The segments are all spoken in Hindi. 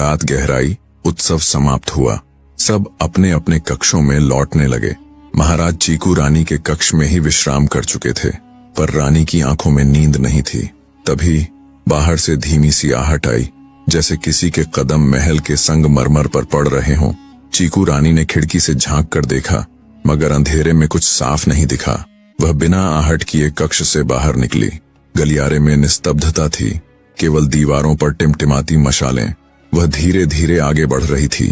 रात गहराई, उत्सव समाप्त हुआ। सब अपने अपने कक्षों में लौटने लगे। महाराज चीकू रानी के कक्ष में ही विश्राम कर चुके थे, पर रानी की आंखों में नींद नहीं थी। तभी बाहर से धीमी सी आहट आई, जैसे किसी के कदम महल के संगमरमर पर पड़ रहे हों। चीकू रानी ने खिड़की से झांक कर देखा, मगर अंधेरे में कुछ साफ नहीं दिखा। वह बिना आहट किए कक्ष से बाहर निकली। गलियारे में निस्तब्धता थी, केवल दीवारों पर टिमटिमाती मशालें। वह धीरे धीरे आगे बढ़ रही थी।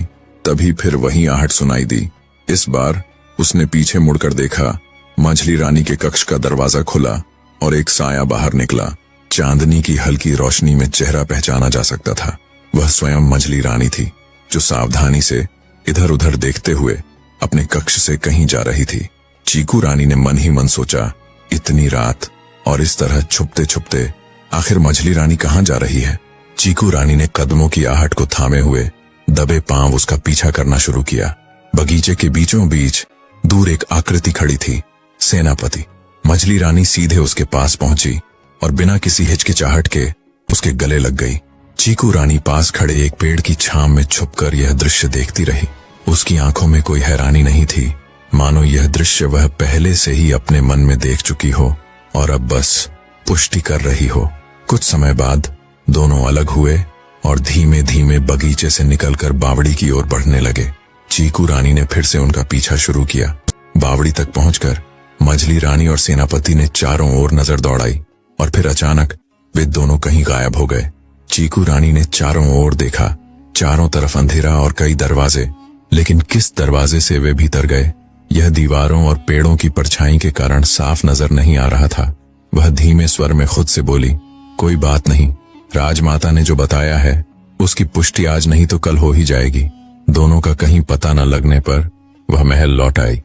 तभी फिर वही आहट सुनाई दी। इस बार उसने पीछे मुड़कर देखा। मंझली रानी के कक्ष का दरवाजा खुला और एक साया बाहर निकला। चांदनी की हल्की रोशनी में चेहरा पहचाना जा सकता था। वह स्वयं मंझली रानी थी, जो सावधानी से इधर उधर देखते हुए अपने कक्ष से कहीं जा रही थी। चीकू रानी ने मन ही मन सोचा, इतनी रात और इस तरह छुपते छुपते आखिर मंझली रानी कहाँ जा रही है। चीकू रानी ने कदमों की आहट को थामे हुए दबे पांव उसका पीछा करना शुरू किया। बगीचे के बीचों बीच दूर एक आकृति खड़ी थी, सेनापति। मंझली रानी सीधे उसके पास पहुंची और बिना किसी हिचकिचाहट के उसके गले लग गई। चीकू रानी पास खड़े एक पेड़ की छांव में छुपकर यह दृश्य देखती रही। उसकी आंखों में कोई हैरानी नहीं थी, मानो यह दृश्य वह पहले से ही अपने मन में देख चुकी हो और अब बस पुष्टि कर रही हो। कुछ समय बाद दोनों अलग हुए और धीमे धीमे बगीचे से निकलकर बावड़ी की ओर बढ़ने लगे। चीकू रानी ने फिर से उनका पीछा शुरू किया। बावड़ी तक पहुंचकर मंझली रानी और सेनापति ने चारों ओर नजर दौड़ाई और फिर अचानक वे दोनों कहीं गायब हो गए। चीकू रानी ने चारों ओर देखा। चारों तरफ अंधेरा और कई दरवाजे, लेकिन किस दरवाजे से वे भीतर गए, यह दीवारों और पेड़ों की परछाई के कारण साफ नजर नहीं आ रहा था। वह धीमे स्वर में खुद से बोली, कोई बात नहीं, राजमाता ने जो बताया है उसकी पुष्टि आज नहीं तो कल हो ही जाएगी। दोनों का कहीं पता न लगने पर वह महल लौट आई।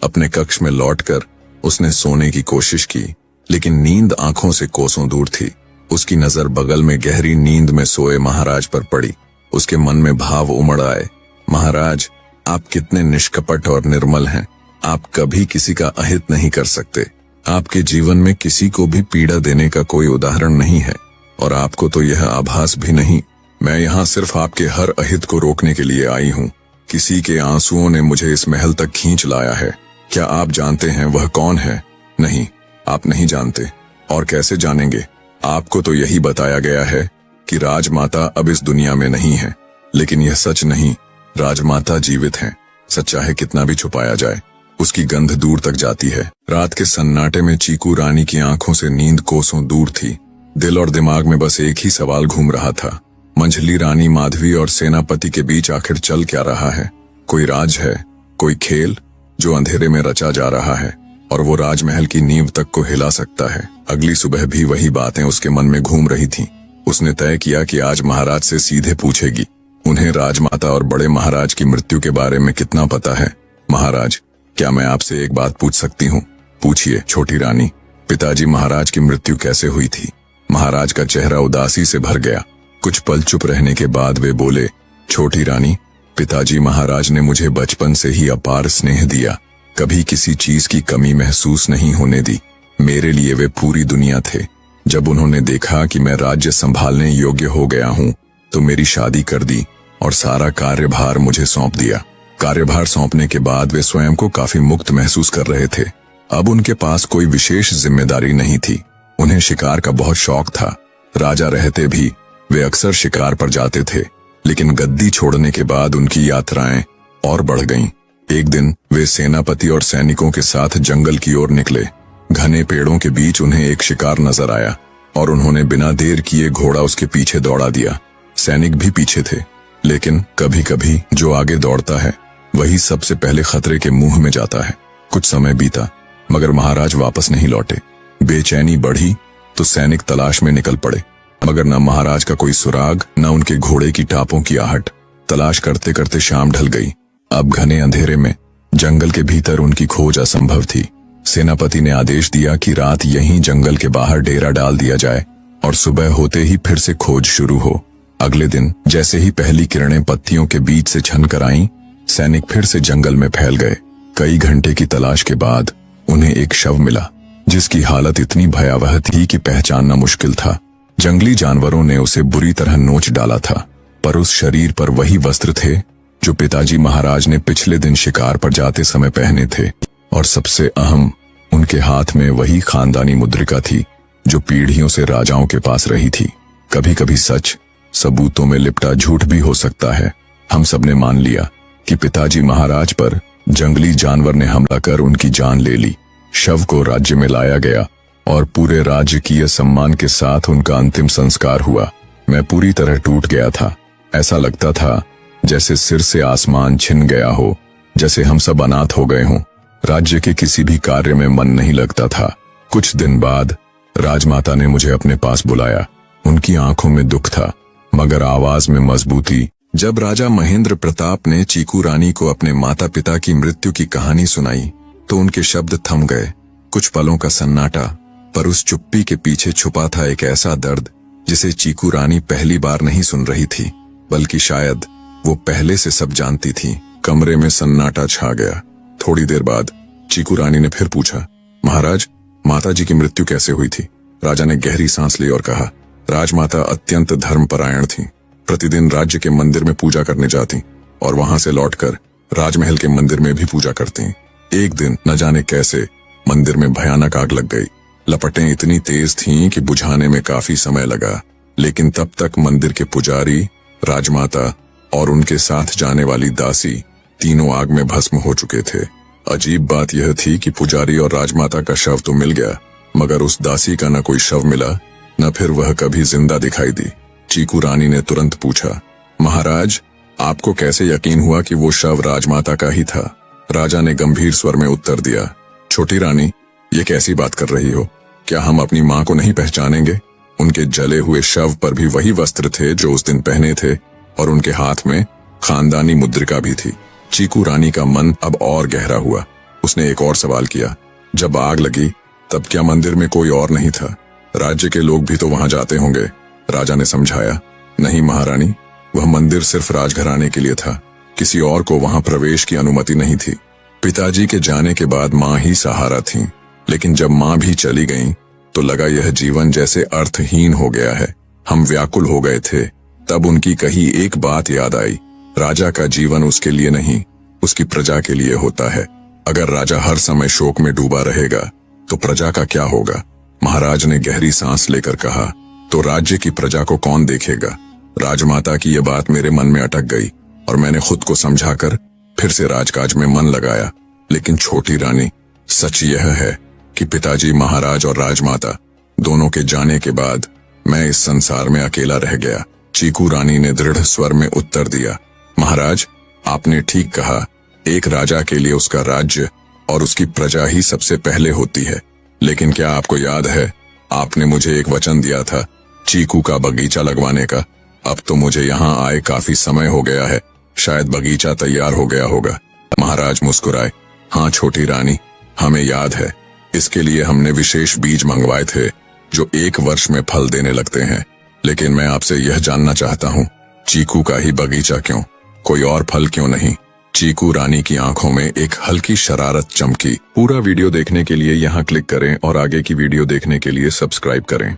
अपने कक्ष में लौटकर उसने सोने की कोशिश की, लेकिन नींद आंखों से कोसों दूर थी। उसकी नजर बगल में गहरी नींद में सोए महाराज पर पड़ी। उसके मन में भाव उमड़ आए, महाराज, आप कितने निष्कपट और निर्मल हैं। आप कभी किसी का अहित नहीं कर सकते। आपके जीवन में किसी को भी पीड़ा देने का कोई उदाहरण नहीं है और आपको तो यह आभास भी नहीं। मैं यहाँ सिर्फ आपके हर अहित को रोकने के लिए आई हूँ। किसी के आंसुओं ने मुझे इस महल तक खींच लाया है। क्या आप जानते हैं वह कौन है? नहीं, आप नहीं जानते। और कैसे जानेंगे? आपको तो यही बताया गया है कि राजमाता अब इस दुनिया में नहीं है, लेकिन यह सच नहीं। राजमाता जीवित हैं। सच्चा है कितना भी छुपाया जाए, उसकी गंध दूर तक जाती है। रात के सन्नाटे में चीकू रानी की आंखों से नींद कोसों दूर थी। दिल और दिमाग में बस एक ही सवाल घूम रहा था, मंझली रानी, माधवी और सेनापति के बीच आखिर चल क्या रहा है? कोई राज है, कोई खेल जो अंधेरे में रचा जा रहा है और वो राजमहल की नींव तक को हिला सकता है। अगली सुबह भी वही बातें उसके मन में घूम रही थीं। उसने तय किया कि आज महाराज से सीधे पूछेगी, उन्हें राजमाता और बड़े महाराज की मृत्यु के बारे में कितना पता है। महाराज, क्या मैं आपसे एक बात पूछ सकती हूँ? पूछिए छोटी रानी। पिताजी महाराज की मृत्यु कैसे हुई थी? महाराज का चेहरा उदासी से भर गया। कुछ पल चुप रहने के बाद वे बोले, छोटी रानी, पिताजी महाराज ने मुझे बचपन से ही अपार स्नेह दिया। कभी किसी चीज की कमी महसूस नहीं होने दी। मेरे लिए वे पूरी दुनिया थे। जब उन्होंने देखा कि मैं राज्य संभालने योग्य हो गया हूँ, तो मेरी शादी कर दी और सारा कार्यभार मुझे सौंप दिया। कार्यभार सौंपने के बाद वे स्वयं को काफी मुक्त महसूस कर रहे थे। अब उनके पास कोई विशेष जिम्मेदारी नहीं थी। उन्हें शिकार का बहुत शौक था। राजा रहते भी वे अक्सर शिकार पर जाते थे, लेकिन गद्दी छोड़ने के बाद उनकी यात्राएं और बढ़ गईं। एक दिन वे सेनापति और सैनिकों के साथ जंगल की ओर निकले। घने पेड़ों के बीच उन्हें एक शिकार नजर आया और उन्होंने बिना देर किए घोड़ा उसके पीछे दौड़ा दिया। सैनिक भी पीछे थे, लेकिन कभी कभी जो आगे दौड़ता है वही सबसे पहले खतरे के मुंह में जाता है। कुछ समय बीता, मगर महाराज वापस नहीं लौटे। बेचैनी बढ़ी तो सैनिक तलाश में निकल पड़े, मगर न महाराज का कोई सुराग, न उनके घोड़े की टापों की आहट। तलाश करते करते शाम ढल गई। अब घने अंधेरे में जंगल के भीतर उनकी खोज असंभव थी। सेनापति ने आदेश दिया कि रात यहीं जंगल के बाहर डेरा डाल दिया जाए और सुबह होते ही फिर से खोज शुरू हो। अगले दिन जैसे ही पहली किरणें पत्तियों के बीच से छनकर आईं, सैनिक फिर से जंगल में फैल गए। कई घंटे की तलाश के बाद उन्हें एक शव मिला, जिसकी हालत इतनी भयावह थी कि पहचानना मुश्किल था। जंगली जानवरों ने उसे बुरी तरह नोच डाला था। पर उस शरीर पर वही वस्त्र थे जो पिताजी महाराज ने पिछले दिन शिकार पर जाते समय पहने थे। और सबसे अहम, उनके हाथ में वही खानदानी मुद्रिका थी जो पीढ़ियों से राजाओं के पास रही थी। कभी कभी सच सबूतों में लिपटा झूठ भी हो सकता है। हम सबने मान लिया कि पिताजी महाराज पर जंगली जानवर ने हमला कर उनकी जान ले ली। शव को राज्य में लाया गया और पूरे राजकीय सम्मान के साथ उनका अंतिम संस्कार हुआ। मैं पूरी तरह टूट गया था। ऐसा लगता था जैसे सिर से आसमान छिन गया हो, जैसे हम सब अनाथ हो गए हों। राज्य के किसी भी कार्य में मन नहीं लगता था। कुछ दिन बाद राजमाता ने मुझे अपने पास बुलाया। उनकी आंखों में दुख था मगर आवाज में मजबूती। जब राजा महेंद्र प्रताप ने चीकू रानी को अपने माता पिता की मृत्यु की कहानी सुनाई तो उनके शब्द थम गए। कुछ पलों का सन्नाटा, पर उस चुप्पी के पीछे छुपा था एक ऐसा दर्द जिसे चीकू रानी पहली बार नहीं सुन रही थी, बल्कि शायद वो पहले से सब जानती थी। कमरे में सन्नाटा छा गया। थोड़ी देर बाद चीकू रानी ने फिर पूछा, महाराज, माताजी की मृत्यु कैसे हुई थी? राजा ने गहरी सांस ली और कहा, राजमाता अत्यंत धर्मपरायण थीं। प्रतिदिन राज्य के मंदिर में पूजा करने जाती और वहां से लौटकर राजमहल के मंदिर में भी पूजा करती। एक दिन न जाने कैसे मंदिर में भयानक आग लग गई। लपटें इतनी तेज थीं कि बुझाने में काफी समय लगा, लेकिन तब तक मंदिर के पुजारी, राजमाता और उनके साथ जाने वाली दासी तीनों आग में भस्म हो चुके थे। अजीब बात यह थी कि पुजारी और राजमाता का शव तो मिल गया, मगर उस दासी का न कोई शव मिला, न फिर वह कभी जिंदा दिखाई दी। चीकू रानी ने तुरंत पूछा, महाराज, आपको कैसे यकीन हुआ कि वो शव राजमाता का ही था? राजा ने गंभीर स्वर में उत्तर दिया, छोटी रानी, ये कैसी बात कर रही हो? क्या हम अपनी माँ को नहीं पहचानेंगे? उनके जले हुए शव पर भी वही वस्त्र थे जो उस दिन पहने थे और उनके हाथ में खानदानी मुद्रिका भी थी। चीकू रानी का मन अब और गहरा हुआ। उसने एक और सवाल किया, जब आग लगी तब क्या मंदिर में कोई और नहीं था? राज्य के लोग भी तो वहां जाते होंगे। राजा ने समझाया, नहीं महारानी, वह मंदिर सिर्फ राजघराने के लिए था। किसी और को वहां प्रवेश की अनुमति नहीं थी। पिताजी के जाने के बाद माँ ही सहारा थी, लेकिन जब माँ भी चली गईं, तो लगा यह जीवन जैसे अर्थहीन हो गया है। हम व्याकुल हो गए थे। तब उनकी कही एक बात याद आई, राजा का जीवन उसके लिए नहीं, उसकी प्रजा के लिए होता है। अगर राजा हर समय शोक में डूबा रहेगा तो प्रजा का क्या होगा? महाराज ने गहरी सांस लेकर कहा, तो राज्य की प्रजा को कौन देखेगा? राजमाता की यह बात मेरे मन में अटक गई और मैंने खुद को समझाकर फिर से राजकाज में मन लगाया। लेकिन छोटी रानी, सच यह है कि पिताजी महाराज और राजमाता दोनों के जाने के बाद मैं इस संसार में अकेला रह गया। चीकू रानी ने दृढ़ स्वर में उत्तर दिया, महाराज, आपने ठीक कहा, एक राजा के लिए उसका राज्य और उसकी प्रजा ही सबसे पहले होती है। लेकिन क्या आपको याद है, आपने मुझे एक वचन दिया था चीकू का बगीचा लगवाने का? अब तो मुझे यहाँ आए काफी समय हो गया है, शायद बगीचा तैयार हो गया होगा। महाराज मुस्कुराए, हाँ छोटी रानी, हमें याद है। इसके लिए हमने विशेष बीज मंगवाए थे जो 1 वर्ष में फल देने लगते हैं। लेकिन मैं आपसे यह जानना चाहता हूँ, चीकू का ही बगीचा क्यों? कोई और फल क्यों नहीं? चीकू रानी की आंखों में एक हल्की शरारत चमकी। पूरा वीडियो देखने के लिए यहाँ क्लिक करें और आगे की वीडियो देखने के लिए सब्सक्राइब करें।